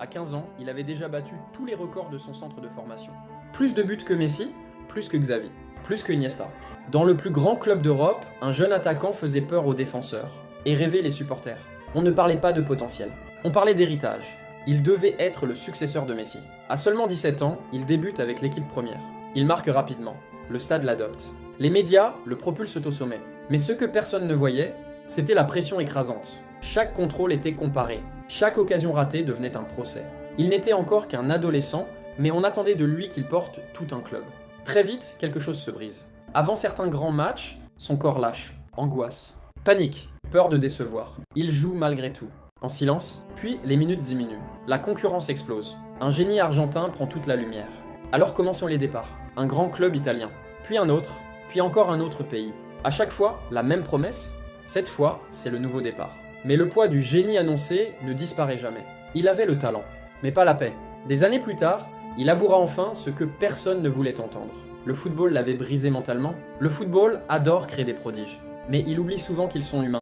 À 15 ans, il avait déjà battu tous les records de son centre de formation. Plus de buts que Messi, plus que Xavi, plus que Iniesta. Dans le plus grand club d'Europe, un jeune attaquant faisait peur aux défenseurs et rêvait les supporters. On ne parlait pas de potentiel, on parlait d'héritage. Il devait être le successeur de Messi. À seulement 17 ans, il débute avec l'équipe première. Il marque rapidement, le stade l'adopte. Les médias le propulsent au sommet. Mais ce que personne ne voyait, c'était la pression écrasante. Chaque contrôle était comparé, chaque occasion ratée devenait un procès. Il n'était encore qu'un adolescent, mais on attendait de lui qu'il porte tout un club. Très vite, quelque chose se brise. Avant certains grands matchs, son corps lâche, angoisse, panique, peur de décevoir. Il joue malgré tout, en silence, puis les minutes diminuent. La concurrence explose. Un génie argentin prend toute la lumière. Alors commençons les départs. Un grand club italien, puis un autre, puis encore un autre pays. À chaque fois, la même promesse. Cette fois, c'est le nouveau départ. Mais le poids du génie annoncé ne disparaît jamais. Il avait le talent, mais pas la paix. Des années plus tard, il avouera enfin ce que personne ne voulait entendre. Le football l'avait brisé mentalement. Le football adore créer des prodiges, mais il oublie souvent qu'ils sont humains.